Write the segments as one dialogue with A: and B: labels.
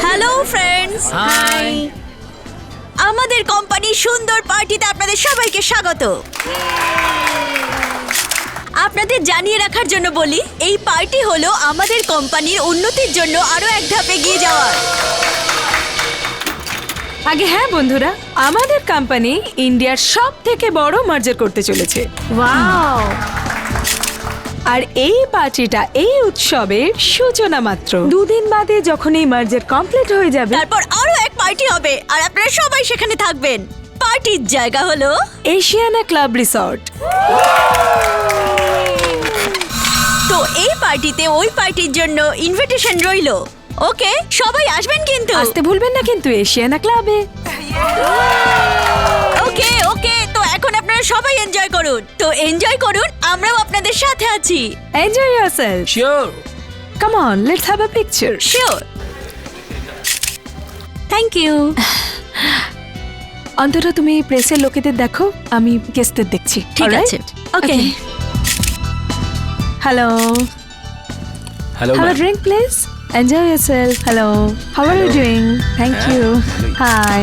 A: Hello friends,
B: high.
A: আমাদের কোম্পানির সুন্দর পার্টিতে আপনাদের সবাইকে স্বাগত। আপনাদের জানিয়ে রাখার জন্য বলি, এই পার্টি হলো আমাদের কোম্পানির উন্নতির জন্য আরো এক ধাপ এগিয়ে যাওয়ার।
B: আগে হ্যাঁ বন্ধুরা, আমাদের কোম্পানি ইন্ডিয়ার সব থেকে বড় মার্জার করতে চলেছে। ওয়াও! আর এই পার্টিটা এই উৎসবের সূচনা মাত্র। দুদিন বাদে যখন এই মার্জার কমপ্লিট হয়ে যাবে,
A: তারপর আরো এক পার্টি হবে আর আপনারা সবাই সেখানে থাকবেন। পার্টির জায়গা হলো
B: এশিয়ানা ক্লাব রিসর্ট।
A: তো এই পার্টিতে ওই পার্টির জন্য ইনভিটেশন রইলো। ওকে, সবাই আসবেন কিন্তু।
B: আসতে ভুলবেন না কিন্তু এশিয়ানা ক্লাবে।
A: ওকে ওকে, তো এখন আপনারা সবাই এনজয় করুন। তো এনজয় করুন, আমরাও আপনাদের সাথে আছি।
B: Enjoy yourself.
C: Sure.
B: Come on, let's have a picture.
A: Sure. Thank you.
B: অন্তত তুমি প্রেসের লোকেদের দেখো, আমি গেস্টদের দেখছি।
A: ঠিক আছে। Okay.
B: Hello.
C: Hello
B: Have a drink, please. Enjoy yourself. Hello. How are you doing? Thank you. Hi.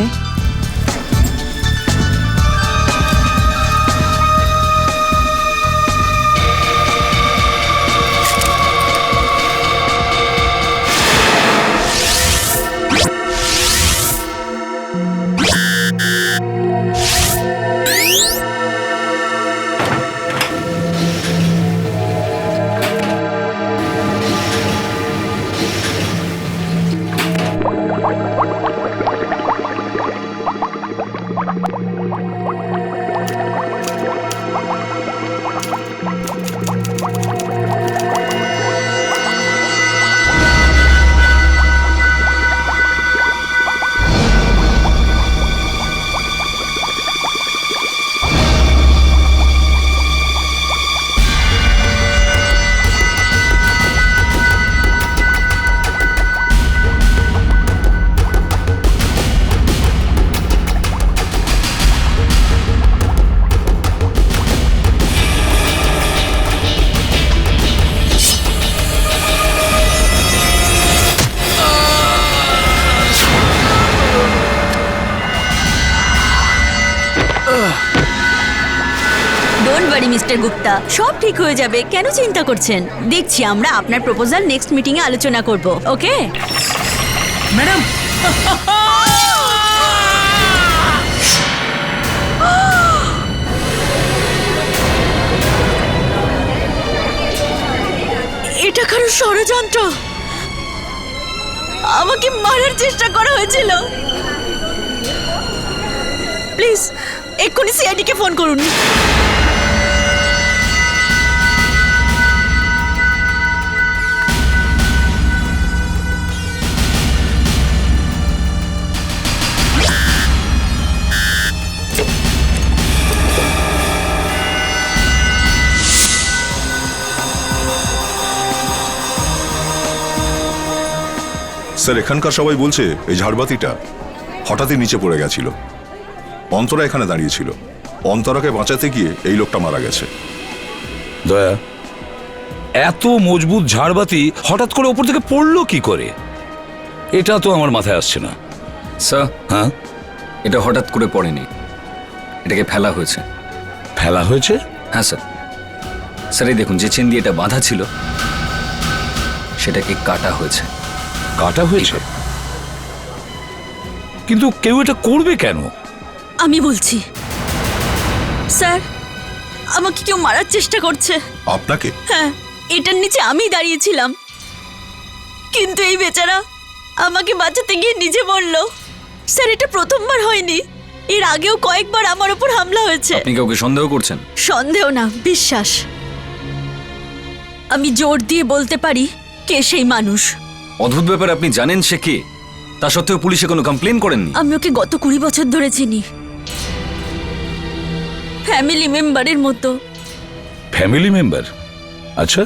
A: Don't worry mister Gupta, সব ঠিক হয়ে যাবে। কেন চিন্তা করছেন? দেখছি আমরা আপনার প্রপোজাল নেক্সট মিটিং এ আলোচনা করব। Okay
C: madam.
A: এটা কারো ষড়যন্ত্র। আমাকে মারার চেষ্টা করা হয়েছিল। প্লিজ এক্ষুনি সিআইডি কে ফোন করুন।
D: স্যার, এখানকার সবাই বলছে এই ঝাড়বাতিটা হঠাৎই নিচে পড়ে গেছিল। অন্তরা এখানে দাঁড়িয়েছিল। অন্তরাকে বাঁচাতে গিয়ে এই লোকটা মারা গেছে।
E: দয়া, এত মজবুত ঝাড়বাতি হঠাৎ করে ওপর থেকে পড়লো কি করে? এটা তো আমার মাথায় আসছে না।
C: স্যার,
E: হ্যাঁ,
C: এটা হঠাৎ করে পড়েনি, এটাকে ফেলা হয়েছে।
E: ফেলা হয়েছে?
C: হ্যাঁ স্যার। স্যার এই দেখুন, যে চেন দিয়ে এটা বাঁধা ছিল সেটাকে কাটা হয়েছে।
E: কাটা হয়েছে? কিন্তু কেউ এটা করবে কেন?
A: আমি বলছি স্যার, আমাকে কেউ মারার চেষ্টা করছে।
D: আপনাকে?
A: হ্যাঁ, এটার নিচে আমি দাঁড়িয়েছিলাম, কিন্তু এই বেচারা আমাকে বাঁচাতে গিয়ে নিজে মরল। স্যার, এটা প্রথমবার হয়নি, এর আগেও কয়েকবার আমার উপর হামলা হয়েছে।
C: আপনি কাউকে সন্দেহ করছেন?
A: সন্দেহ না, বিশ্বাস। আমি জোর দিয়ে বলতে পারি কে সেই মানুষ।
C: অদ্ভুত ব্যাপার, আপনি জানেন সে কে, তা সত্ত্বেও পুলিশে কোনো কমপ্লেন করেননি?
A: আমি ওকে গত 20 বছর ধরে চিনি, ফ্যামিলি মেম্বারের মতো।
E: Family member? আচ্ছা,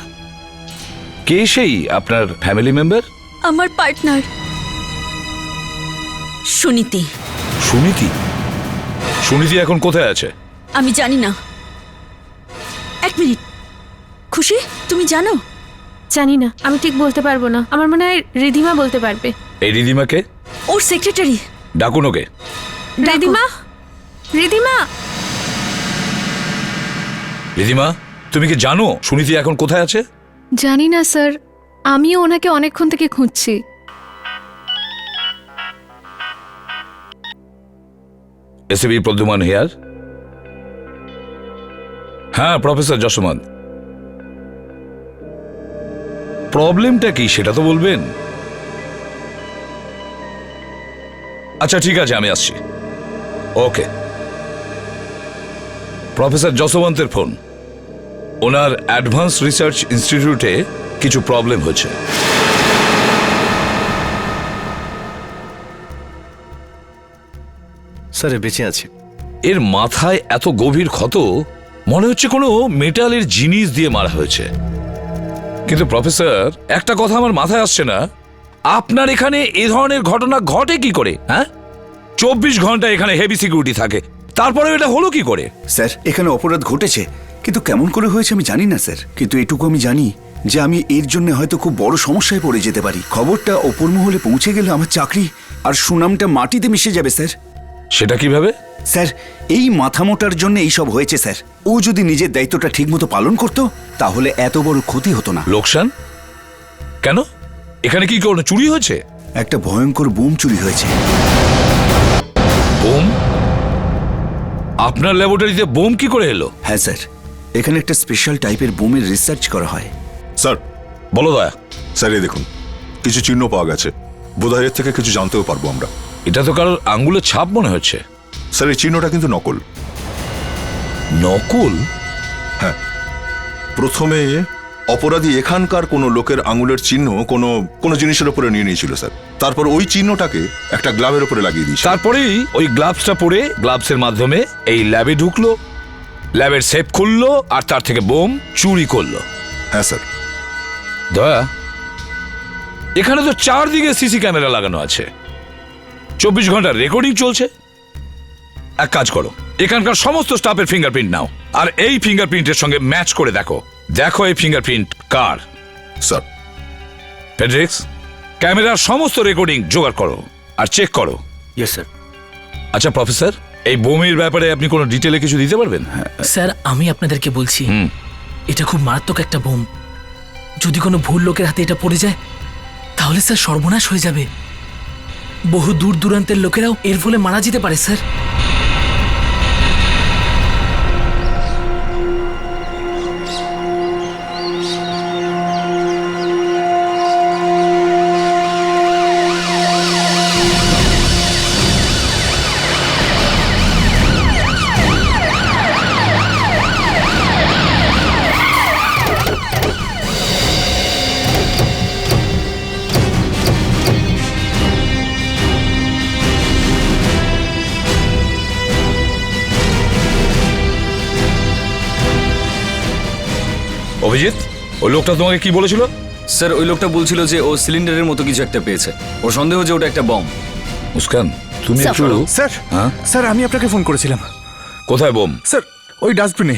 E: কে সেই আপনার ফ্যামিলি মেম্বার?
A: আমার পার্টনার সুনীতি।
E: সুনীতি? সুনীতি এখন কোথায় আছে?
A: আমি জানি না। এক মিনিট, খুশি তুমি জানো?
F: জানি না, আমি ঠিক বলতে পারবো না। আমার মনে হয় রিধিমা বলতে পারবে।
E: এই রিদিমাকে
A: ওর সেক্রেটারি।
E: ডাকুন ওকে।
F: রিধিমা, রিধিমা,
E: রিদিমা, তুমি কি জানো সুনীতি এখন কোথায় আছে?
F: জানি না স্যার, আমিও ওনাকে অনেকক্ষণ থেকে খুঁজছি।
E: ACP Pradyuman here. হ্যাঁ, প্রফেসর যশোমন্ত। প্রবলেমটা কি সেটা তো বলবেন। আচ্ছা ঠিক আছে, আমি আসছি। ওকে। প্রফেসর যশোমন্তের ফোন। ওনার অ্যাডভান্স রিসার্চ ইনস্টিটিউটে কিছু প্রবলেম হয়েছে।
G: স্যার বেঁচে আছে।
E: এর মাথায় এত গভীর ক্ষত, মনে হচ্ছে কোনো মেটালের জিনিস দিয়ে মারা হয়েছে। কিন্তু প্রফেসর, একটা কথা আমার মাথায় আসছে না, আপনার এখানে এ ধরনের ঘটনা ঘটে কি করে? হ্যাঁ, 24 ঘন্টা এখানে হেভি সিকিউরিটি থাকে, তারপরে এটা হলো কি করে?
G: স্যার এখানে অপরাধ ঘটেছে, কিন্তু কেমন করে হয়েছে আমি জানি না স্যার। কিন্তু এটুকু আমি জানি যে আমি এর জন্য হয়তো খুব বড় সমস্যায় পড়ে যেতে পারি। খবরটা অপর মহলে পৌঁছে গেলে আমার চাকরি আর সুনামটা মাটিতে মিশে যাবে স্যার।
E: সেটা কিভাবে?
G: স্যার এই মাথামোটার জন্য এইসব হয়েছে স্যার। ও যদি নিজের দায়িত্বটা ঠিকমতো পালন করতো তাহলে এত বড় ক্ষতি হতো না।
E: লোকসান কেন? এখানে কি কোনো চুরি হয়েছে?
G: একটা ভয়ঙ্কর বোম চুরি হয়েছে।
E: বোম? আপনার ল্যাবরেটরিতে বোম কি করে এলো?
G: হ্যাঁ স্যার, এখানে একটা স্পেশাল টাইপের বোমের রিসার্চ করা হয়।
D: স্যার,
E: বলো দয়া।
D: স্যার এই দেখুন, কিছু চিহ্ন পাওয়া গেছে। বোধহয় এর থেকে কিছু জানতেও পারবো আমরা।
E: এটা তো কারোর আঙ্গুলের ছাপ মনে হচ্ছে।
D: স্যার এই চিহ্নটা কিন্তু নকল।
E: নকল?
D: হ্যাঁ, প্রথমে অপরাধী এখানকার কোনো লোকের আঙুলের চিহ্ন কোনো জিনিসের উপরে নিয়ে নিয়েছিল স্যার। তারপর ওই চিহ্নটাকে একটা গ্লাভের উপরে লাগিয়ে দিয়েছে।
E: তারপরেই ওই গ্লাভসটা পরে গ্লাভসের মাধ্যমে এই ল্যাবে ঢুকলো, ল্যাবের সেফ খুললো আর তার থেকে বোম চুরি করলো।
D: হ্যাঁ স্যার।
E: দয়া, এখানে তো চারদিকে সিসি ক্যামেরা লাগানো আছে, 24 ঘন্টা রেকর্ডিং চলছে। এক কাজ করো, এখানকার সমস্ত স্টাফের ফিঙ্গারপ্রিন্ট নাও আর এই ফিঙ্গারপ্রিন্টের সঙ্গে ম্যাচ করে দেখো। দেখো এই ফিঙ্গারপ্রিন্ট কার।
D: স্যার।
E: ফেডরিক্স, ক্যামেরার সমস্ত রেকর্ডিং জোগাড় করো আর চেক করো।
G: Yes sir.
E: আচ্ছা প্রফেসর, এই বোমের ব্যাপারে আপনি কোনো ডিটেলে কিছু দিতে পারবেন?
H: স্যার আমি আপনাদেরকে বলছি, এটা খুব মারাত্মক একটা বোম। যদি কোনো ভুল লোকের হাতে এটা পড়ে যায় তাহলে স্যার সর্বনাশ হয়ে যাবে। বহু দূর দূরান্তের লোকেরাও এর ফলে মারা যেতে পারে স্যার।
E: অভিজিৎ, ওই লোকটা তোমাকে কি বলেছিল?
C: স্যার ওই লোকটা বলছিল যে ও সিলিন্ডারের মতো কিছু একটা পেয়েছে। ওর সন্দেহ যে ওটা একটা বম।
E: মুস্কান, তুমি একটু।
I: স্যার,
E: হ্যাঁ
I: স্যার আমি আপনাকে ফোন করেছিলাম।
E: কোথায় বোম?
I: স্যার ওই ডাস্টবিনে।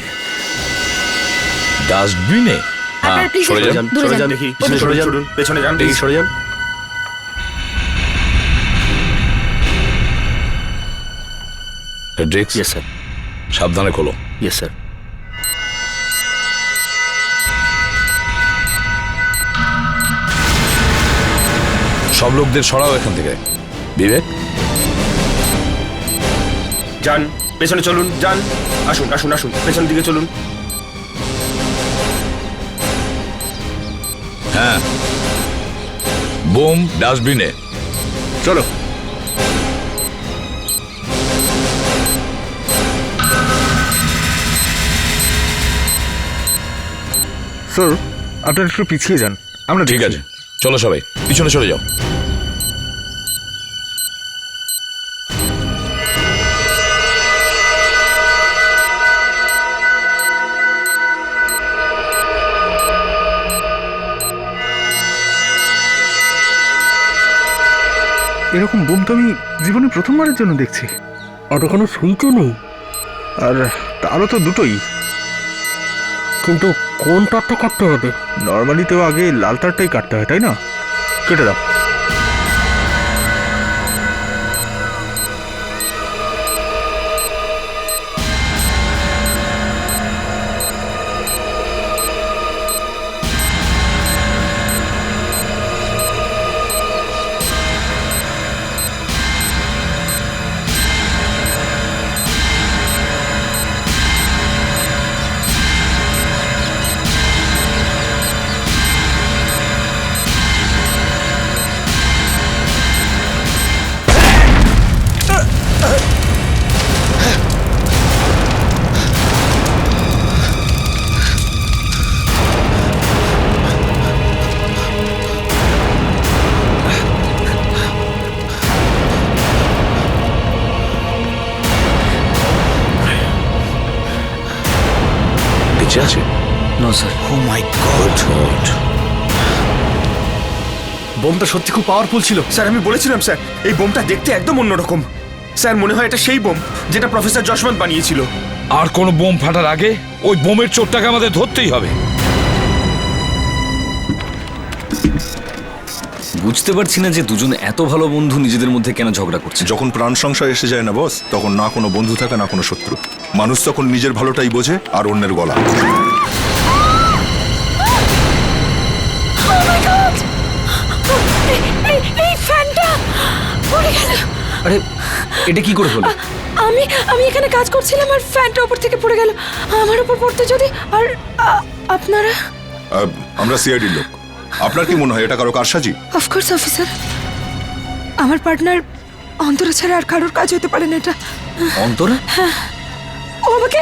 E: ডাস্টবিনে? হ্যাঁ, সরে যান।
F: দূরে যান।
G: দেখি সরে যান, পেছনে যান, দেখি সরে যান।
E: ফেডরিক্স,
G: ইয়েস স্যার।
E: সাবধানে খোলো।
G: Yes sir.
E: সব লোকদের সরাও এখান থেকে। বিবেক,
J: যান, পেছনে চলুন, যান। আসুন আসুন আসুন, পেছন দিকে চলুন।
E: হ্যাঁ, বোম ডাস্টবিনে।
J: চলো।
I: স্যার আপনারা একটু পিছিয়ে যান, আমরা
E: ঠিক আছে, চলো সবাই পিছনে সরে যাও।
I: এরকম বোম তো আমি জীবনে প্রথমবারের জন্য দেখছি। আর কোনো সুইচও নেই, আর তারও তো দুটোই। কিন্তু কোন তারটা কাটতে হবে? নর্মালি তো আগে লাল তারটাই কাটতে হয়, তাই না? কেটে দাও।
E: বেঁচে আছে?
C: না স্যার।
G: ও মাই গড,
J: বোমটা সত্যি খুব পাওয়ারফুল ছিল স্যার। আমি বলেছিলাম স্যার, এই বোমটা দেখতে একদম অন্যরকম। স্যার মনে হয় এটা সেই বোম যেটা প্রফেসর যশবন্ত বানিয়েছিল।
E: আর কোন বোম ফাটার আগে ওই বোমের চোরটাকে আমাদের ধরতেই হবে।
C: বুঝতে পারছি না যে দুজন এত ভালো বন্ধু নিজেদের মধ্যে কেন ঝগড়া করছে।
D: যখন প্রাণ সংশয় এসে যায় না বস, তখন না কোনো বন্ধু থাকে না কোনো শত্রু। মানুষ তখন নিজের ভালোটাই বোঝে আর অন্যের গলা।
B: এই ফ্যানটা পড়ে গেল।
C: আরে এটা কি করে হলো?
B: আমি এখানে কাজ করছিলাম আর ফ্যানটা উপর থেকে পড়ে গেল। আমার উপর পড়তে যদি আর আপনারা?
D: আমরা সিআইডির লোক। আপনার কি মনে হয় এটা কারো কারসাজি?
B: অফকোর্স অফিসার, আমার পার্টনার অন্তরা ছাড়া আর কারোর কাজ হতে পারে না এটা।
C: অন্তরা?
B: ও আমাকে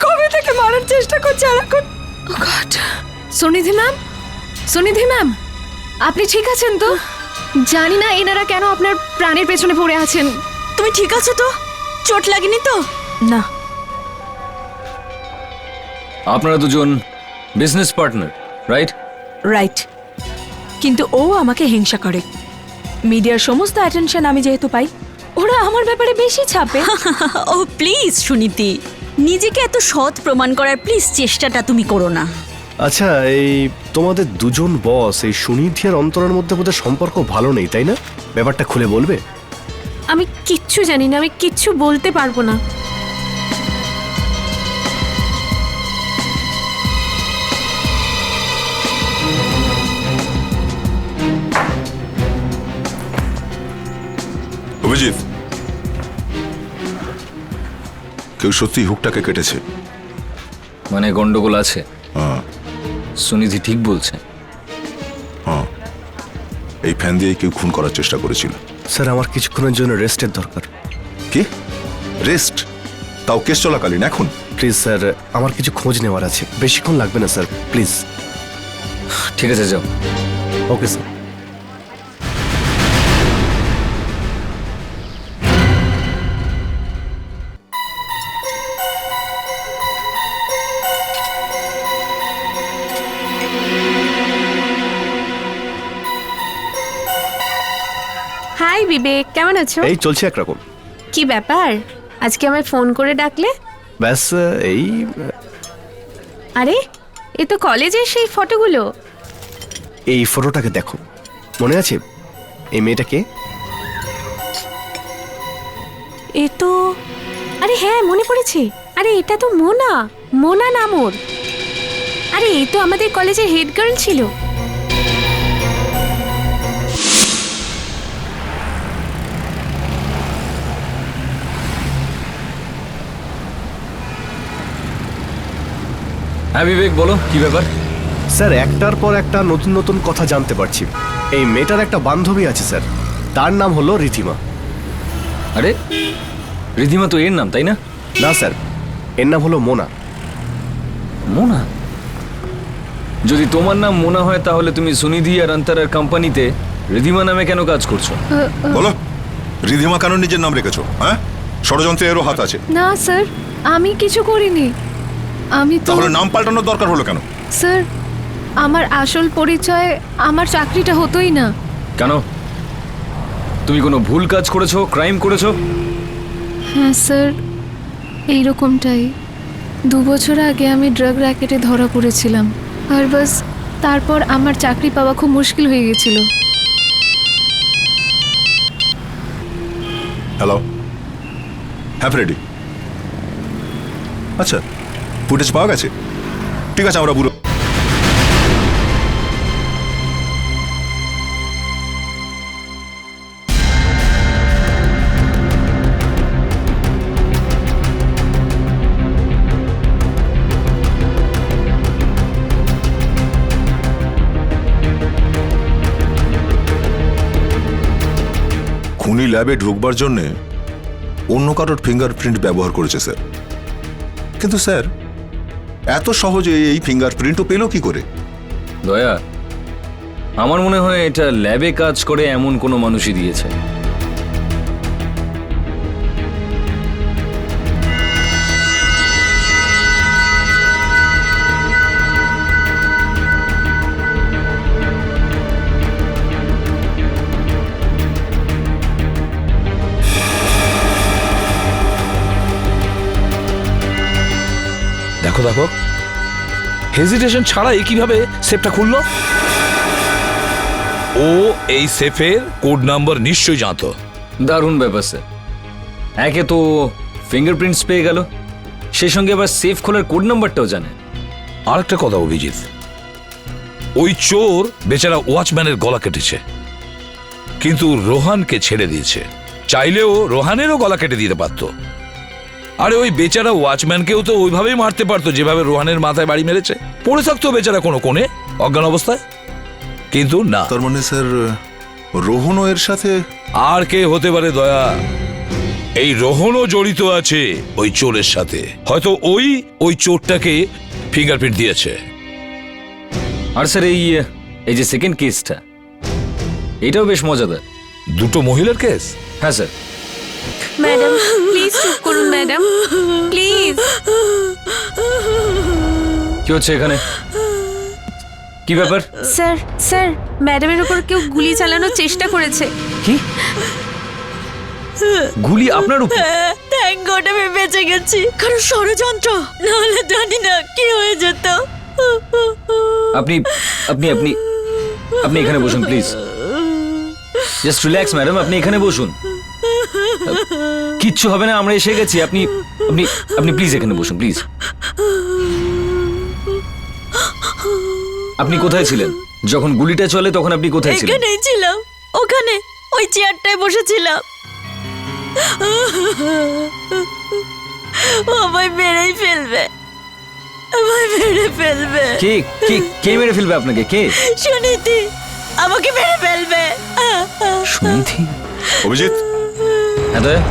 B: কবে থেকে মারার চেষ্টা করছে আর এখন। Oh God.
F: Sunidhi ma'am, Sunidhi ma'am, আপনি ঠিক আছেন তো? জানি না এনারা কেন আপনার প্রাণের পেছনে পড়ে আছেন।
A: তুমি ঠিক আছো তো? চোট লাগেনি তো?
B: না,
C: আপনারা দুজন বিজনেস পার্টনার, রাইট?
B: রাইট। কিন্তু ও আমাকে হিংসা করে। মিডিয়ার সমস্ত অ্যাটেনশন আমি যেহেতু পাই, ওরা আমার ব্যাপারে বেশি ছাপে।
A: ও প্লিজ সুনীতি, নিজেকে এত সৎ প্রমাণ করার প্লিজ চেষ্টাটা তুমি করো না।
K: আচ্ছা, এই তোমাদের দুজন বস, এই সুনিধি আর অন্তরের মধ্যে বোধহয় সম্পর্ক ভালো নেই, তাই না? ব্যাপারটা খুলে বলবে?
F: আমি কিচ্ছু জানি না, আমি কিচ্ছু বলতে পারবো না।
D: অভিজিৎ, কেউ সত্যি হুকটাকে কেটেছে।
C: মানে গন্ডগোল আছে?
D: হ্যাঁ
C: সুনিধি ঠিক বলছে।
D: হ্যাঁ, এই ফ্যান দিয়ে কেউ খুন করার চেষ্টা করেছিল।
K: স্যার, আমার কিছুক্ষণের জন্য রেস্টের দরকার।
D: কি রেস্ট? তাও কেস চলাকালীন? এখন?
K: প্লিজ স্যার, আমার কিছু খোঁজ নেওয়ার আছে। বেশিক্ষণ লাগবে না স্যার, প্লিজ।
C: ঠিক আছে, যাও।
K: Okay sir.
F: হাই বিবেক, কেমন আছো?
K: এই চলছে একরকম।
F: কি ব্যাপার, আজকে আমায় ফোন করে ডাকলে?
K: ব্যাস এই।
F: আরে, এ তো কলেজের সেই ফটোগুলো।
K: এই ফটোটাকে দেখো, মনে আছে এই মেয়েটাকে?
F: এ তো, আরে হ্যাঁ মনে পড়েছে। আরে এটা তো মোনা, মোনা নাম ওর। আরে এই তো আমাদের কলেজের হেড গার্ল ছিল।
C: হ্যাঁ বিবেক, বলো কি ব্যাপার?
K: স্যার, একটার পর একটা নতুন নতুন কথা জানতে পারছি। এই মেয়েটার একটা বান্ধবী আছে স্যার, তার নাম হলো রিধিমা।
C: আরে রিধিমা তো এর নাম, তাই না?
K: না স্যার, এর নাম হলো মোনা।
C: মোনা? যদি তোমার নাম মোনা হয় তাহলে তুমি সুনিধি আর অন্তরার কোম্পানিতে রিধিমা নামে কেন কাজ করছো?
D: বলো, রিধিমা কেন নিজের নাম রেখেছো? হ্যাঁ, ষড়যন্ত্রে এরও হাত আছে।
F: না স্যার, আমি কিছু করিনি। আমি তো,
D: তাহলে নাম পাল্টানোর দরকার হলো কেন?
F: স্যার আমার আসল পরিচয়, আমার চাকরিটা হতোই না।
C: কেন? তুমি কোনো ভুল কাজ করেছো, ক্রাইম করেছো?
F: হ্যাঁ স্যার, এইরকমটাই। 2 বছর আগে আমি ড্রাগ র্যাকেটে ধরা পড়েছিলাম আর বাস তারপর আমার চাকরি পাওয়া খুব মুশকিল হয়ে গেছিল।
D: হ্যালো, হ্যাঁ ফ্রেডি। আচ্ছা, ফুটেজ পাওয়া গেছে? ঠিক আছে, আমরা পুরো খুনি ল্যাবে ঢুকবার জন্যে অন্য কারোর ফিঙ্গারপ্রিন্ট ব্যবহার করেছে স্যার। কিন্তু স্যার, এত সহজে এই ফিঙ্গারপ্রিন্টও পেল কি করে?
C: দয়া, আমার মনে হয় এটা ল্যাবে কাজ করে এমন কোনো মানুষই দিয়েছে।
E: দেখো দেখো, হেজিটেশন ছাড়াই কিভাবে সেফটা খুললো। ও এই সেফের কোড নাম্বার নিশ্চয়ই জানতো।
C: দারুণ ব্যাপার স্যার। একে তো ফিঙ্গারপ্রিন্টস পেয়ে গেল, সেই সঙ্গে আবার সেফ খোলার কোড নাম্বারটাও জানে।
E: আরেকটা কথা অভিজিৎ, ওই চোর বেচারা ওয়াচম্যানের গলা কেটেছে, কিন্তু রোহানকে ছেড়ে দিয়েছে। চাইলেও রোহানেরও গলা কেটে দিতে পারতো। আরে ওই বেচারা ওয়াচম্যানকেও তো ওইভাবেই মারতে পারতো যেভাবে রোহানের মাথায় বাড়ি মেরেছে। পড়ে থাকতো বেচারা কোনো কোণে অজ্ঞান অবস্থায়, কিন্তু না।
D: তার মানে স্যার, রোহনও এর সাথে?
E: আর কে হতে পারে দয়া, এই রোহনও জড়িত আছে ওই চোরের সাথে। হয়তো ওই চোরটাকে ফিঙ্গারপ্রিন্ট দিয়েছে।
C: আর স্যার, এই যে সেকেন্ড কেসটা, এটাও বেশ মজাদার।
E: দুটো মহিলার কেস?
C: হ্যাঁ স্যার।
F: ম্যাডাম প্লিজ চুপ করুন ম্যাডাম, প্লিজ।
C: কি হচ্ছে এখানে? কি ব্যাপার?
F: স্যার স্যার, ম্যাডামের উপর কেউ গুলি চালানোর চেষ্টা করেছে।
C: কি গুলি আপনার উপর?
A: থ্যাংক গড আমি বেঁচে গেছি। কারণ ষড়যন্ত্র, নাহলে জানি না কি হয়ে যেত।
C: আপনি আপনি আপনি আপনি এখানে বসুন প্লিজ। জাস্ট রিল্যাক্স ম্যাডাম, আপনি এখানে বসুন। কিচ্ছু হবে না, আমরা এসে গেছি। আপনি আপনি আপনি প্লিজ এখানে বসুন প্লিজ। আপনি কোথায় ছিলেন যখন গুলিটা চলে? তখন আপনি কোথায় ছিলেন?
A: এখানেই ছিলাম, ওখানে ওই চেয়ারটায় বসেছিলাম। ও আমায় মেরেই ফেলবে, আমায় মেরে ফেলবে।
C: কে কে কে মেরে ফেলবে আপনাকে? কে?
A: সুনীতি আমাকে মেরে ফেলবে।
C: সুনীতি?
D: অভিজিৎ,
C: হ্যাঁ দয়া।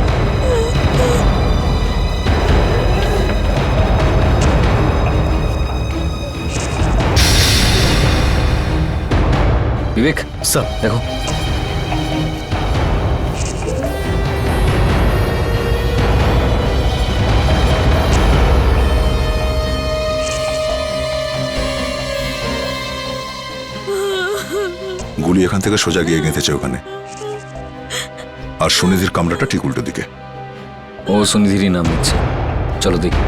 C: বিবেক
K: স্যার,
C: দেখো।
D: গুলি এখান থেকে সোজা গিয়ে গেঁথেছে ওখানে, আর সুনিধির কামরাটা ঠিক উল্টো দিকে।
C: ও সুনিধিরই নাম নিচ্ছে, চলো দেখি।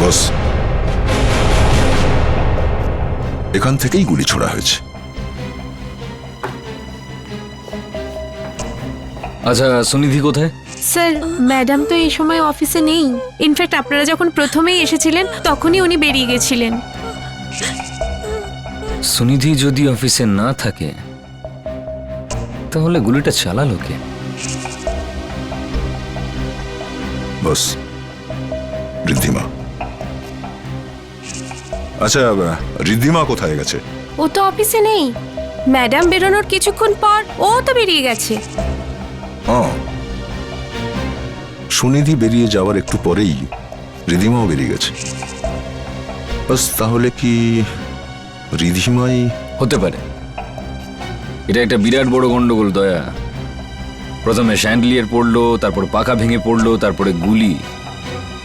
D: বস, এখান থেকেই গুলি ছোড়া হয়েছে।
C: আচ্ছা, সুনিধি কোথায়?
F: স্যার, ম্যাডাম তো এই সময় অফিসে নেই। ইনফ্যাক্ট আপনারা যখন প্রথমেই এসেছিলেন তখনই উনি বেরিয়ে গেছিলেন।
C: সুনিধি যদি অফিসে না থাকে তাহলে গুলিটা চালালো কে?
D: বস, ঋদ্ধিমা। আচ্ছা, ঋদ্ধিমা কোথায় গেছে?
F: ও তো অফিসে নেই। ম্যাডাম বেরোনোর কিছুক্ষণ পর ও তো বেরিয়ে গেছে।
D: সুনিধি বেরিয়ে যাওয়ার একটু পরেই ঋদ্ধিমাও বেরিয়ে গেছে। বাস, তাহলে কি ঋদ্ধিমাই
C: হতে পারে? এটা একটা বিরাট বড় গন্ডগোল দয়া। প্রথমে শ্যান্ডলিয়ার পড়লো, তারপর পাখা ভেঙে পড়লো, তারপরে গুলি,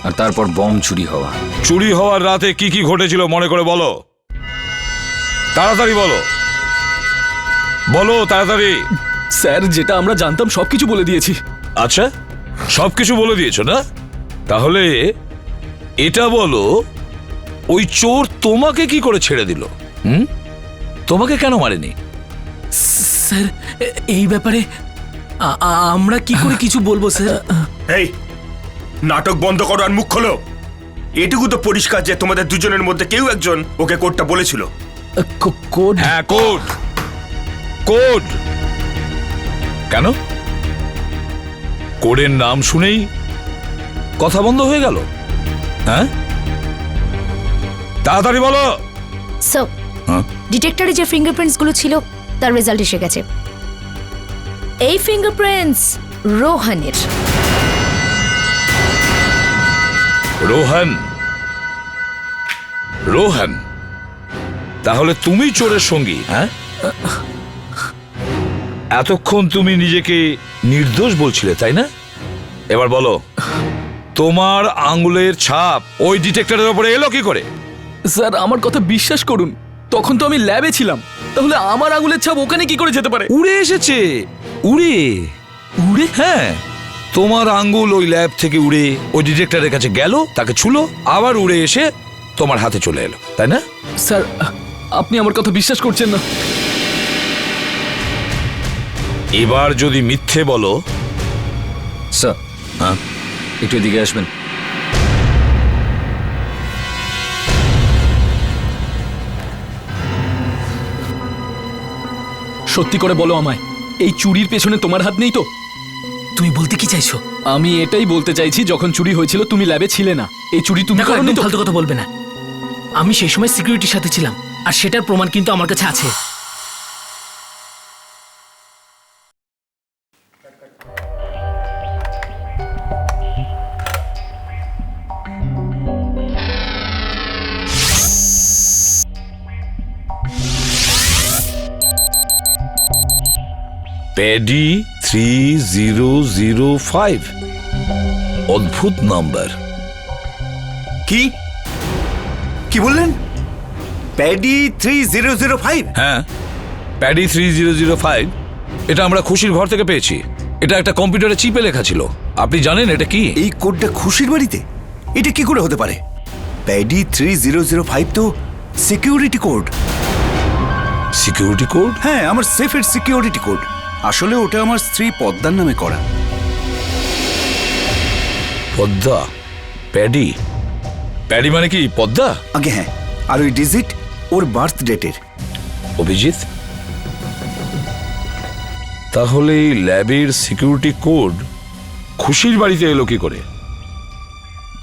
C: আর তারপর বম চুরি হওয়া।
E: চুরি হওয়ার রাতে কি কি ঘটেছিল মনে করে বলো, তাড়াতাড়ি বলো, বলো তাড়াতাড়ি।
H: স্যার, যেটা আমরা জানতাম সবকিছু বলে দিয়েছি।
E: আচ্ছা, সবকিছু বলে দিয়েছো না? তাহলে এটা বলো, ওই চোর তোমাকে কি করে ছেড়ে দিল? তোমাকে কেন মারেনি?
H: স্যার, এই ব্যাপারে আমরা কি করে কিছু বলবো স্যার?
J: এই নাটক বন্ধ করো আর মুখ খোলো। এটুকু তো পরিষ্কার যে তোমাদের দুজনের মধ্যে কেউ একজন ওকে কোডটা বলেছিল।
H: কোড?
E: হ্যাঁ, কোড। কোড কেন? কোডের নাম শুনেই কথা বন্ধ হয়ে গেল? হ্যাঁ, তাড়াতাড়ি বলো।
F: স্যার, ডিটেক্টরে যে ফিঙ্গারপ্রিন্টস গুলো ছিল তার রেজাল্ট এসে গেছে। এই ফিঙ্গারপ্রিন্টস রোহনের।
E: রোহন? রোহন? তাহলে তুমি চোরের সঙ্গী? হ্যাঁ, এতক্ষণ তুমি নিজেকে নির্দোষ বলছিলে, তাই না? এবার বলো, তোমার আঙ্গুলের ছাপ ওই ডিটেক্টরের উপরে এলো কি করে?
H: স্যার, আমার কথা বিশ্বাস করুন, তখন তো আমি ল্যাবে ছিলাম। তাহলে আমার আঙুলের ছাপ ওখানে কি করে যেতে পারে?
E: উড়ে এসেছে। উড়ে?
H: উড়ে?
E: হ্যাঁ, তোমার আঙ্গুল ওই ল্যাব থেকে উড়ে ওই ডিটেক্টরের কাছে গেল, তাকে ছুলো, আবার উড়ে এসে তোমার হাতে চলে এলো, তাই না?
H: স্যার, আপনি আমার কথা বিশ্বাস করছেন না।
E: এবার যদি মিথ্যে বলো।
C: স্যার,
E: হ্যাঁ,
C: একটু এদিকে আসবেন।
H: সত্যি করে বলো আমায়, এই চুরির পেছনে তোমার হাত নেই তো? তুমি বলতে কি চাইছো? আমি এটাই বলতে চাইছি, যখন চুরি হয়েছিল তুমি ল্যাবে ছিলে না। এই চুরি তুমি করোনি তো? ফালতু কথা বলবে না। আমি সেই সময় সিকিউরিটির সাথে ছিলাম, আর সেটার প্রমাণ কিন্তু আমার কাছে আছে।
E: প্যাডি 3005, অদ্ভুত নাম্বার।
G: কি কি বললেন? প্যাডি 3005?
E: হ্যাঁ, প্যাডি 3005। এটা আমরা খুশির ঘর থেকে পেয়েছি। এটা একটা কম্পিউটারে চিপে লেখা ছিল। আপনি জানেন এটা কি?
G: এই কোডটা খুশির বাড়িতে? এটা কি করে হতে পারে? প্যাডি 3005 তো সিকিউরিটি কোড।
E: Security code?
G: হ্যাঁ, আমার সেফের সিকিউরিটি কোড। আসলে ওটা আমার স্ত্রী পদ্মার নামে করা।
E: পদ্মা? প্যাডি? প্যাডি মানে কি পদ্মা?
G: আগে হ্যাঁ, আর ওই ডিজিট ওর বার্থ ডেটের।
E: অভিজিৎ, তাহলে এই ল্যাবের সিকিউরিটি কোড খুশির বাড়িতে এলো কি করে?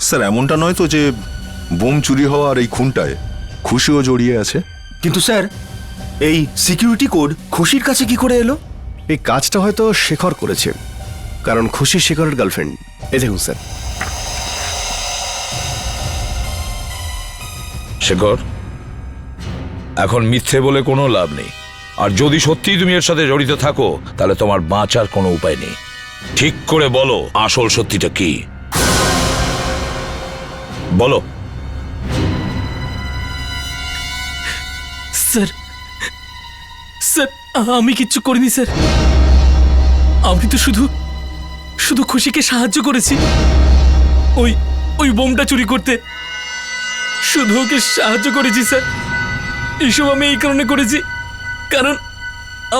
D: স্যার, এমনটা নয় তো যে বোম চুরি হওয়া আর এই খুনটায় খুশিও জড়িয়ে আছে?
J: কিন্তু স্যার, এই সিকিউরিটি কোড খুশির কাছে কি করে এলো?
K: এই কাজটা হয়তো শেখর করেছে, কারণ খুশি শেখরের গার্লফ্রেন্ড। এই দেখুন স্যার।
E: শেখর, এখন মিথ্যে বলে কোনো লাভ নেই। আর যদি সত্যি তুমি এর সাথে জড়িত থাকো, তাহলে তোমার বাঁচার কোনো উপায় নেই। ঠিক করে বলো, আসল সত্যিটা কি? বলো।
H: স্যার, স্যার, আমি কিচ্ছু করিনি স্যার। আমি তো শুধু খুশিকে সাহায্য করেছি ওই ওই বোমটা চুরি করতে। শুধু ওকে সাহায্য করেছি স্যার। এসব আমি এই কারণে করেছি কারণ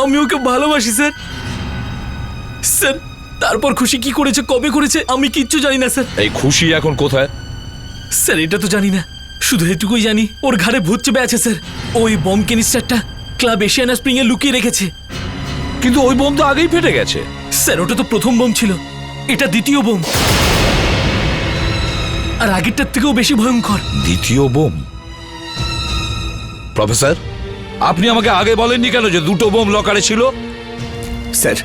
H: আমি ওকে ভালোবাসি স্যার। স্যার, তারপর খুশি কি করেছে, কবে করেছে, আমি কিচ্ছু জানি না স্যার।
E: এই খুশি এখন কোথায়?
H: স্যার, এটা তো জানি না, শুধু এটুকুই জানি ওর ঘাড়ে ভূত চেপে আছে স্যার। ওই বম ক্যানিস্টারটা ক্লাব এশিয়ানা স্প্রিং এ লুকিয়ে রেখেছে।
E: কিন্তু ওই বোম তো আগেই ফেটে গেছে।
H: স্যার, ওটা তো প্রথম বোম ছিল, এটা দ্বিতীয় বোম, আর আগেরটার থেকেও বেশি ভয়ঙ্কর।
E: দ্বিতীয় বোম? প্রফেসর, আপনি আমাকে আগে বলেননি কেন যে দুটো বোম লকারে ছিল?
G: স্যার,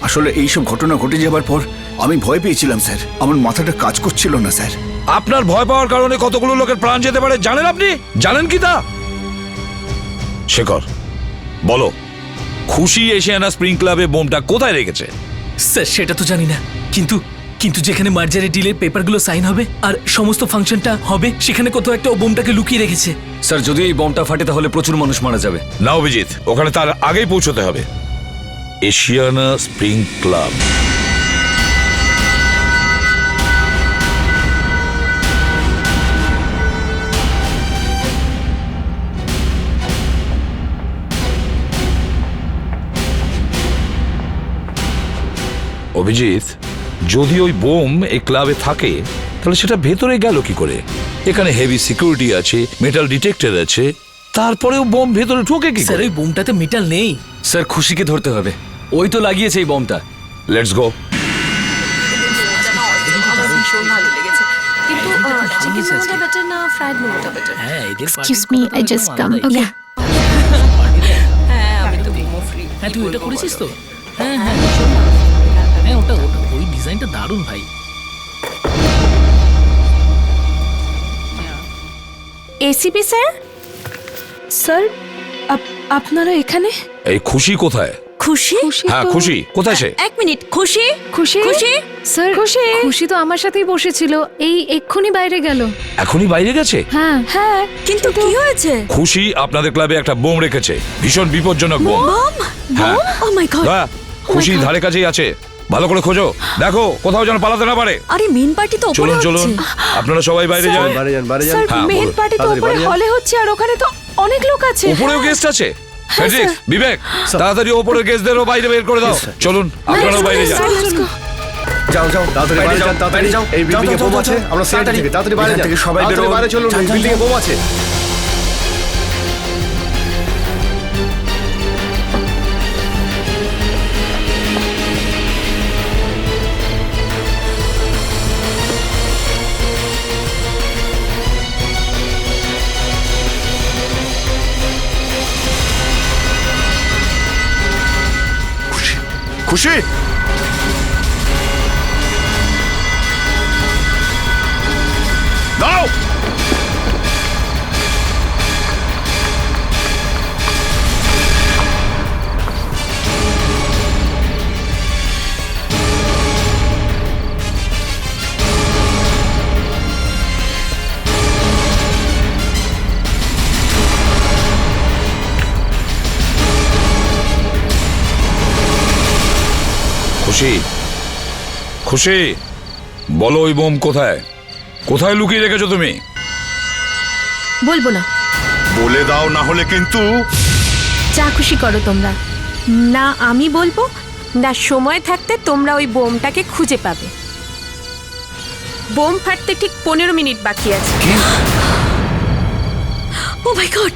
G: আসলে এইসব ঘটনা ঘটে যাবার পর আমি ভয় পেয়েছিলাম স্যার। আমার মাথাটা কাজ করছিল না স্যার।
E: আপনার ভয় পাওয়ার কারণে কতগুলো লোকের প্রাণ যেতে পারে জানেন আপনি? জানেন কি তা? শেখর, বলো খুশি এশিয়ানা স্প্রিং ক্লাবে বোমটা কোথায় রেখেছে?
H: স্যার সেটা তো জানি না, কিন্তু কিন্তু যেখানে মার্জারের ডিলের পেপারগুলো সাইন হবে আর সমস্ত ফাংশনটা হবে, সেখানে কোথাও একটা ও বোমটাকে লুকিয়ে রেখেছে।
C: স্যার যদি এই বমটা ফাটে তাহলে প্রচুর মানুষ মারা যাবে।
E: না অভিজিৎ, ওখানে তার আগেই পৌঁছতে হবে। Asiana spring club. অভিজিৎ, যদি ওই বোম এই ক্লাবে থাকে তাহলে সেটা ভেতরে গেল কি করে? এখানে হেভি সিকিউরিটি আছে, মেটাল ডিটেক্টর আছে, তারপরেও বোম ভেতরে ঢোকে কি
H: স্যার
E: করে?
H: ওই বোমটাতে মেটাল নেই।
C: স্যার খুশিকে ধরতে হবে, ওই তো লাগিয়েছে এই বমটা।
E: Let's go.
F: আমার ভীষণ ভালো লেগেছে, কিন্তু চিকেন মোমোটা বেটার না ফ্রাইড মোমোটা বেটার?
H: হ্যাঁ এদের
F: Excuse me, I just come. Okay.
H: হ্যাঁ আমি তো মোমো ফ্রি। হ্যাঁ তুই ওটা করেছিস তো? হ্যাঁ হ্যাঁ হ্যাঁ, ওটা ওটা ওই ডিজাইনটা দারুণ ভাই।
F: ACP sir?
B: স্যার আপনারা এখানে?
E: এই খুশি কোথায়?
A: খুশি?
E: হ্যাঁ খুশি কোথায় সে?
A: এক মিনিট, খুশি
F: খুশি?
A: খুশি
F: স্যার
B: খুশি?
F: খুশি তো আমার সাথেই বসেছিল, এই এক্ষুনি বাইরে গেল।
E: এখনই বাইরে গেছে?
F: হ্যাঁ হ্যাঁ।
A: কিন্তু কি হয়েছে?
E: খুশি আপনাদের ক্লাবে একটা বোম রেখেছে, ভীষণ বিপজ্জনক বোম।
A: বম?
E: হ্যাঁ।
A: ও মাই গড!
E: হ্যাঁ, খুশি ধারে কাছেই আছে, ভালো করে খোঁজো, দেখো কোথাও যেন পালাতে না পারে।
A: আরে মেন পার্টি তো উপরে
E: চলুন চলুন,
A: হচ্ছে।
E: আপনারা সবাই বাইরে যান।
K: বাড়ি যান বাড়ি যান।
B: স্যার
E: হ্যাঁ,
B: মেন
E: বলুন।
B: পার্টি তো
K: তাড়াতাড়ি
B: উপরে
K: বাড়ি যান।
B: হলে হচ্ছে, আর ওখানে তো অনেক লোক আছে।
E: উপরেও গেস্ট আছে। ফেডরিক, বিবেক, তাড়াতাড়ি ওপরের গেস্টদেরও বাইরে বের করে দাও। চলুন আপনারাও বাইরে যান।
K: যাও যাও তাড়াতাড়ি
J: বাইরে
K: বাইরে
J: যাও,
K: যান, তাড়াতাড়ি
J: বাইরে যাও।
K: এই বিল্ডিং এ
J: যাও,
K: বোম
J: যাও,
K: আছে,
J: যাও,
K: আমরা সেন্টার
J: তাড়াতাড়ি।
K: থেকে তাড়াতাড়ি বাইরে
J: এখান
K: যান।
J: থেকে সবাই
K: তাড়াতাড়ি
J: বেরোন।
K: বাইরে চলুন,
J: যান,
K: এই
J: যান,
K: বিল্ডিং এ
J: যান।
K: বোম আছে।
J: খুশি? দাও।
E: খুশি, খুশি, বলো ওই বোম কোথায়? কোথায় লুকিয়ে রেখেছো তুমি?
F: বলবো না।
D: বলে দাও, না হলে কিন্তু।
F: যা খুশি করো তোমরা। না আমি বলবো, না সময় থাকতে তোমরা ওই বোমটাকে খুঁজে পাবে। বোম ফাটতে ঠিক 15 মিনিট বাকি আছে।
A: ও মাই গড!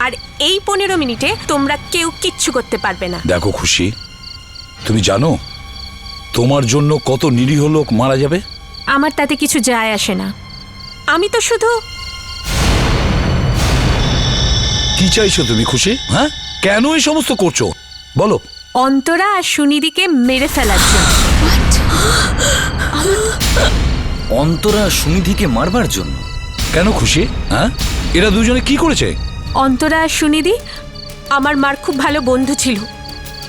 F: আর এই 15 মিনিটে তোমরা কেউ কিচ্ছু করতে পারবে না।
E: দেখো খুশি, তুমি জানো তোমার জন্য কত নিরীহ লোক মারা যাবে?
F: আমার তাতে কিছু যায় আসে না। আমি তো শুধু
E: কি চাইছো তুমি খুশি? হ্যাঁ, কেন এই সমস্ত করছো বলো?
F: অন্তরা আর সুনিধিকে মেরে ফেলার জন্য।
C: অন্তরা সুনিধিকে মারবার জন্য?
E: কেন খুশি? হ্যাঁ, এরা দুজনে কি করেছে?
F: অন্তরা আর সুনিধি আমার মার খুব ভালো বন্ধু ছিল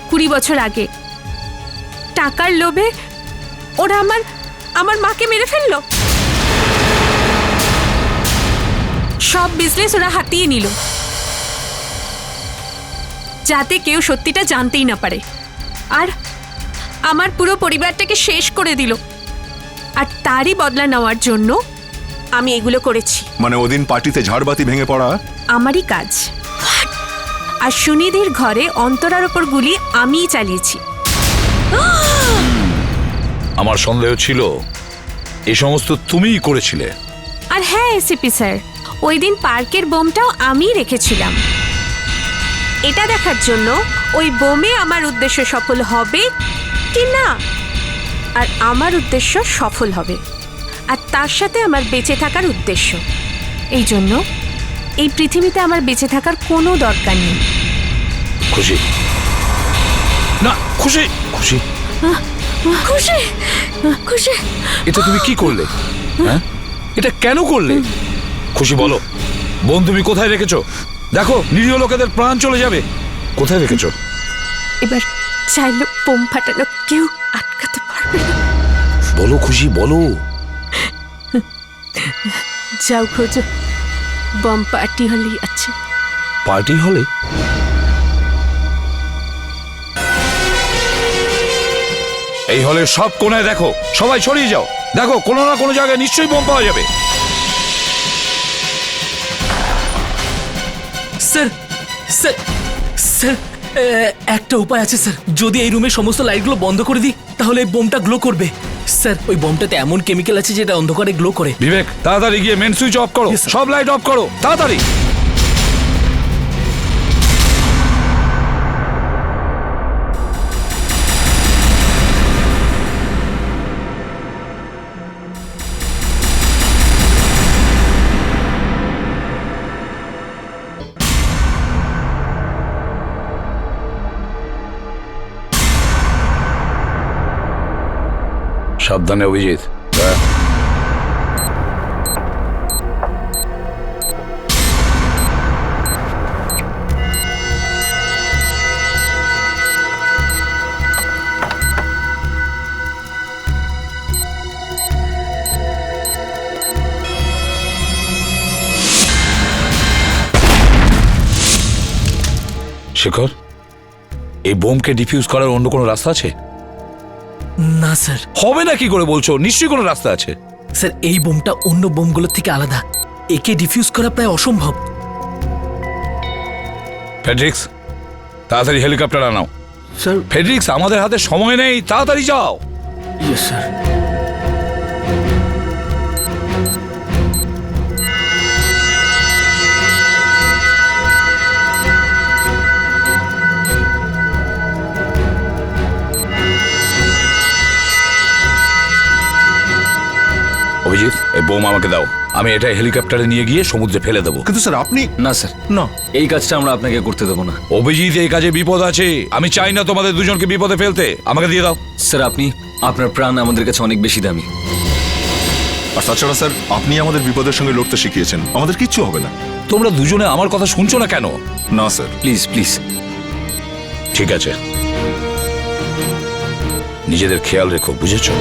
F: 20 বছর আগে। টাকার লোভে ওরা আমার মাকে মেরে ফেললো। সব বিজনেস ওরা হাতিয়ে নিল, যাতে কেউ সত্যিটা জানতেই না পারে। আর আমার পুরো পরিবারটাকে শেষ করে দিল। আর তারই বদলা নেওয়ার জন্য আমি এগুলো করেছি।
D: মানে ওদিন পার্টিতে ঝাড়বাতি ভেঙে পড়া
F: আমারই কাজ। আর সুনিধির ঘরে অন্তরার ওপর গুলি আমিই চালিয়েছি।
E: আমার সন্দেহ ছিল এই সমস্ত তুমিই করেছিলে।
F: আর হ্যাঁ এসিপি স্যার, ওই দিন পার্কের বোমটাও আমিই রেখেছিলাম, এটা দেখার জন্য ওই বোমে আমার উদ্দেশ্য সফল হবে কি না। আর আমার উদ্দেশ্য সফল হবে, আর তার সাথে আমার বেঁচে থাকার উদ্দেশ্য। এই জন্য এই পৃথিবীতে আমার বেঁচে থাকার কোনো দরকার নেই।
E: খুশি না, খুশি, খুশি,
A: খুশি খুশি
E: এটা তুমি কি করলে? হ্যাঁ, এটা কেন করলে? খুশি বলো, বোন তুমি কোথায় রেখেছো? দেখো নিরীহ লোকেদের প্রাণ চলে যাবে। কোথায় রেখেছো?
F: এবার চাইলে বোম ফাটানো কেউ আটকাতে পারবে না।
E: বলো খুশি, বলো।
F: যাও খোঁজো, বম পার্টি হলেই আছে।
E: পার্টি হলে? এই হলে সব কোণায় দেখো, সবাই ছড়িয়ে যাও। দেখো কোনো না কোনো জায়গায় নিশ্চয়ই বোম পাওয়া যাবে।
H: স্যার স্যার স্যার একটা উপায় আছে স্যার। যদি এই রুমের সমস্ত লাইটগুলো বন্ধ করে দিই তাহলে এই বোমটা গ্লো করবে। স্যার ওই বোমটাতে এমন কেমিক্যাল আছে যেটা অন্ধকারে গ্লো করে।
E: বিবেক, তাড়াতাড়ি গিয়ে মেন সুইচ অফ করো,
H: Yes, sir.
E: সব লাইট অফ করো তাড়াতাড়ি। সাবধানে অভিজিৎ। শেখর, এই বোমকে ডিফিউজ করার অন্য কোনো রাস্তা আছে?
H: না স্যার।
E: হবে না কি করে বলছো? নিশ্চয়ই কোনো রাস্তা আছে।
H: স্যার এই বোমটা অন্য বোমগুলোর থেকে আলাদা, একে ডিফিউজ করা প্রায় অসম্ভব।
E: ফেডরিক্স, তাড়াতাড়ি হেলিকপ্টার আনাও।
J: স্যার।
E: ফেডরিক্স, আমাদের হাতে সময় নেই, তাড়াতাড়ি যাও।
J: Yes sir.
E: অভিজিৎ, এই বোম আমাকে দাও, আমি এটা হেলিকপ্টারে নিয়ে গিয়ে সমুদ্রে ফেলে দেবো।
D: কিন্তু স্যার আপনি
C: না স্যার,
J: না।
C: এই কাজটা আমরা আপনাকে করতে দেবো না।
E: অভিজিৎ, এই কাজে বিপদ আছে, আমি চাই না তোমাদের দুজনকে বিপদে ফেলতে। আমাকে দিয়ে দাও।
C: স্যার আপনার প্রাণ আমাদের কাছে অনেক বেশি দামি।
D: আর তাছাড়া স্যার আপনি আমাদের বিপদের সঙ্গে লড়তে শিখিয়েছেন, আমাদের কিচ্ছু হবে না।
E: তোমরা দুজনে আমার কথা শুনছো না কেন?
D: না স্যার।
C: Please please.
E: ঠিক আছে, নিজেদের খেয়াল রেখো, বুঝেছো?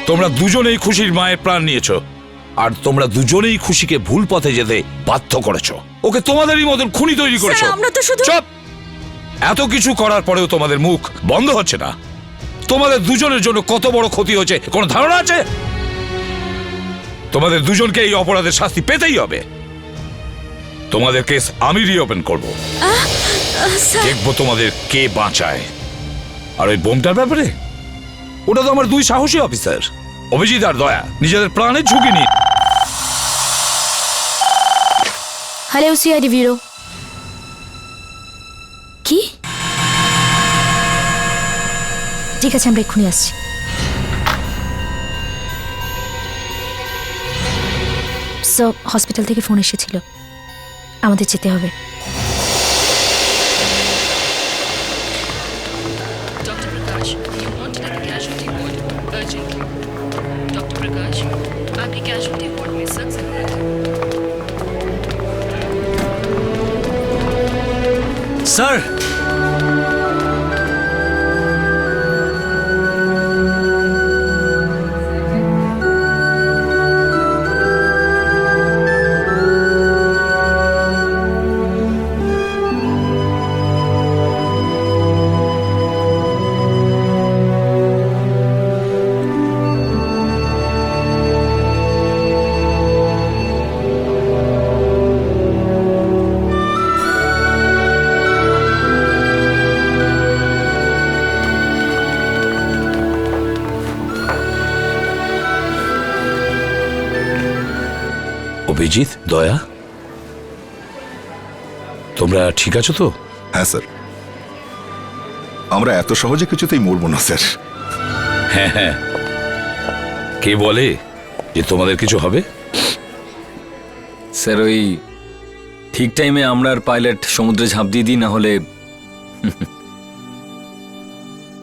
E: তোমরা দুজনেই খুশির মায়ের প্রাণ নিয়েছো, আর তোমরা দুজনেই খুশিকে ভুল পথে যেতে বাধ্য করেছো। ওকে তোমাদেরই মতন খুনি তৈরি করেছো।
A: স্যার, আমরা তো শুধু-
E: চুপ! এত কিছু করার পরেও তোমাদের মুখ বন্ধ হচ্ছে না। তোমাদের দুজনের জন্য কত বড় ক্ষতি হচ্ছে কোনো ধারণা আছে? তোমাদের দুজনকে এই অপরাধের শাস্তি পেতেই হবে। তোমাদের কেস আমি রিওপেন করব। দেখবো তোমাদের কে বাঁচায়। আর ওই বোমটার ব্যাপারে, ওটা তো আমার দুই সাহসী অফিসার অভিজিৎ আর দয়া নিজেদের প্রাণের ঝুঁকি নিয়ে।
A: Hello CID bureau. কি? ঠিক আছে, আমরা এক্ষুনি আসছি। সো হসপিটাল থেকে ফোন এসেছিল, আমাদের যেতে হবে।
H: স্যার
E: অভিজিৎ, দয়া, তোমরা ঠিক আছো তো?
D: হ্যাঁ স্যার, আমরা এত সহজে কিছুতেই মরবো না স্যার।
E: হ্যাঁ হ্যাঁ, কে বলে যে তোমাদের কিছু হবে?
C: স্যার ওই ঠিক টাইমে আমরা আর পাইলট সমুদ্রে ঝাঁপ দিয়ে দিই, না হলে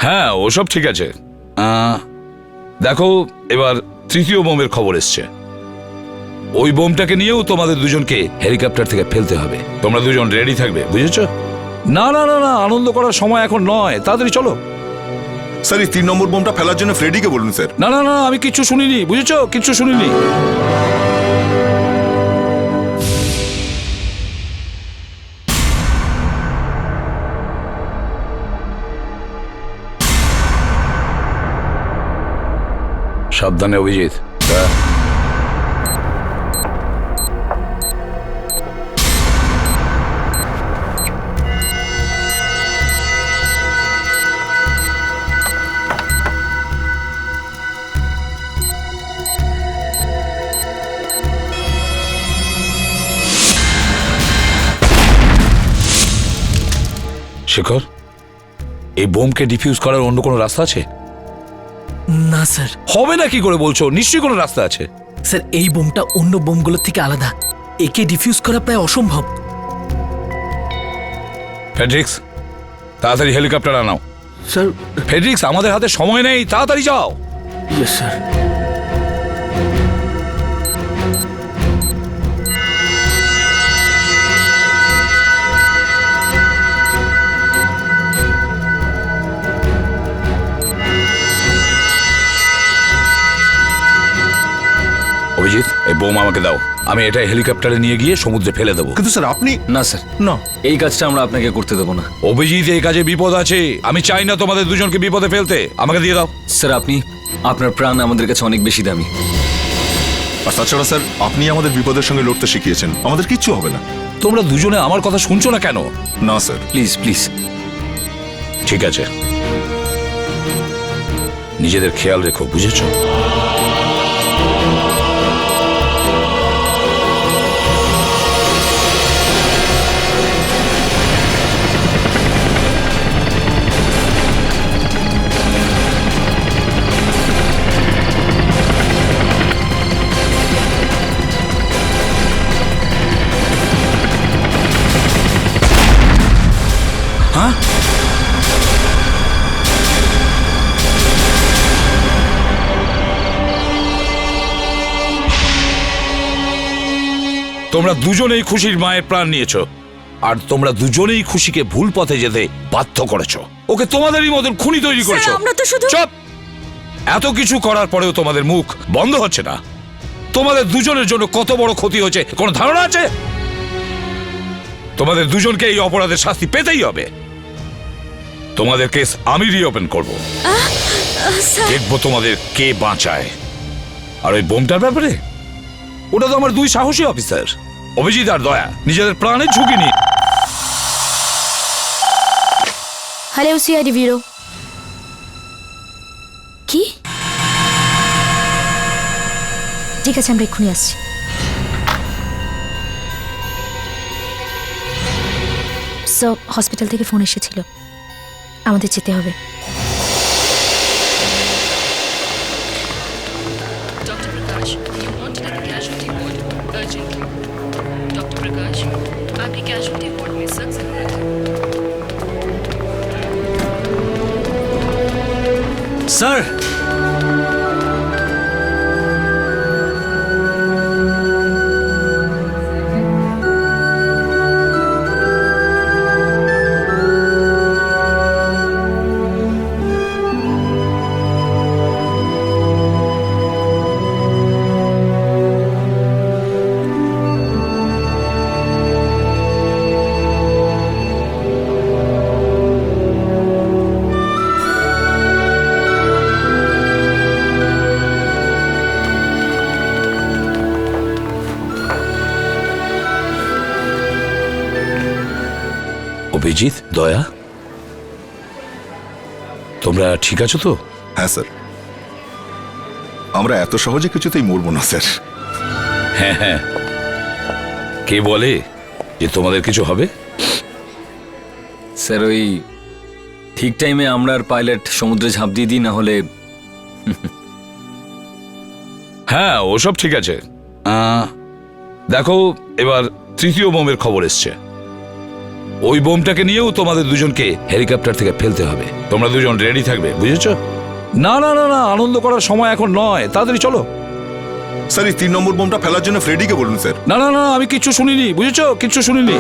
E: হ্যাঁ ওসব ঠিক আছে। দেখো এবার তৃতীয় বোমের খবর এসছে। ওই বোমটাকে নিয়েও তোমাদের দুজনকে হেলিকপ্টার থেকে ফেলতে হবে। তোমরা দুজন রেডি থাকবে, বুঝেছো? না না না না, আনন্দ করার সময় এখন নয়, তাড়াতাড়ি চলো।
D: স্যার এই 3 নম্বর বোমটা ফেলার জন্য ফ্রেডিকে বলুন স্যার।
E: না না না, আমি কিচ্ছু শুনিনি, বুঝেছো? কিচ্ছু শুনিনি। সাবধানে অভিজিৎ। শেখর, এই বোমকে ডিফিউজ করার অন্য কোনো রাস্তা আছে?
H: না স্যার।
E: হবে না কি করে বলছো? নিশ্চয়ই কোনো রাস্তা আছে।
H: স্যার এই বোমটা অন্য বোমগুলোর থেকে আলাদা, একে ডিফিউজ করা প্রায় অসম্ভব।
E: ফেডরিক্স, তাড়াতাড়ি হেলিকপ্টার আনাও।
J: স্যার।
E: ফেডরিক্স, আমাদের হাতে সময় নেই, তাড়াতাড়ি যাও।
J: Yes sir.
E: অভিজিৎ, এই বোম আমাকে দাও, আমি এটা হেলিকপ্টারে নিয়ে গিয়ে সমুদ্রে ফেলে দেবো।
D: কিন্তু স্যার আপনি।
C: না স্যার,
J: না,
C: এই কাজটা আমরা আপনাকে করতে দেবো না।
E: অভিজিৎ, এই কাজে বিপদ আছে, আমি চাই না তোমাদের দুজনকে বিপদে ফেলতে। আমাকে দিয়ে দাও।
C: স্যার আপনার প্রাণ আমাদের কাছে অনেক বেশি দামি।
D: আর তাছাড়া স্যার আপনি আমাদের বিপদের সঙ্গে লড়তে শিখিয়েছেন, আমাদের কিচ্ছু হবে না।
E: তোমরা দুজনে আমার কথা শুনছো না কেন?
D: না স্যার।
C: Please please.
E: ঠিক আছে, নিজেদের খেয়াল রেখো, বুঝেছো? হ্যাঁ, তোমরা দুজনেই খুশির মায়ের প্রাণ নিয়েছো, আর তোমরা দুজনেই খুশিকে ভুল পথে যেতে বাধ্য করেছো। ওকে তোমাদেরই মতন খুনি তৈরি করেছো।
A: স্যার, আমরা তো শুধু
E: চুপ! এত কিছু করার পরেও তোমাদের মুখ বন্ধ হচ্ছে না। তোমাদের দুজনের জন্য কত বড় ক্ষতি হয়েছে কোনো ধারণা আছে? তোমাদের দুজনকে এই অপরাধের শাস্তি পেতেই হবে। তোমাদের কেস আমি রিওপেন করব।
A: স্যার,
E: দেখবো তোমাদের কে বাঁচায়। আর ওই বোমটার ব্যাপারে, ওটা তো আমার দুই সাহসী অফিসার অভিজিৎ আর দয়া নিজেদের প্রাণের ঝুঁকি নিয়ে।
A: Hello CID bureau. কি? ঠিক আছে, আমরা এক্ষুনি আসছি। সো হসপিটাল থেকে ফোন এসেছিল, আমাদের যেতে হবে।
L: Dr. Prakash, you want to get the casualty ward urgently. Dr. Prakash, आपकी casualty ward में सख्त जरूरत है।
H: স্যার,
E: অভিজিৎ, দয়া, তোমরা ঠিক আছো তো?
D: হ্যাঁ স্যার, আমরা এত সহজে কিছুতেই মরবো না স্যার।
E: হ্যাঁ হ্যাঁ, কে বলে যে তোমাদের কিছু হবে?
C: স্যার ওই ঠিক টাইমে আমরা আর পাইলট সমুদ্রে ঝাঁপ দিয়ে দিই, না হলে
E: হ্যাঁ ওসব ঠিক আছে। দেখো এবার তৃতীয় বোমের খবর এসছে। ওই বোমটাকে নিয়েও তোমাদের দুজনকে হেলিকপ্টার থেকে ফেলতে হবে। তোমরা দুজন রেডি থাকবে, বুঝেছো? না না না না, আনন্দ করার সময় এখন নয়, তাড়াতাড়ি চলো।
D: স্যার এই 3 নম্বর বোমটা ফেলার জন্য ফ্রেডিকে বলুন স্যার।
E: না না না, আমি কিচ্ছু শুনিনি, বুঝেছো? কিচ্ছু শুনিনি।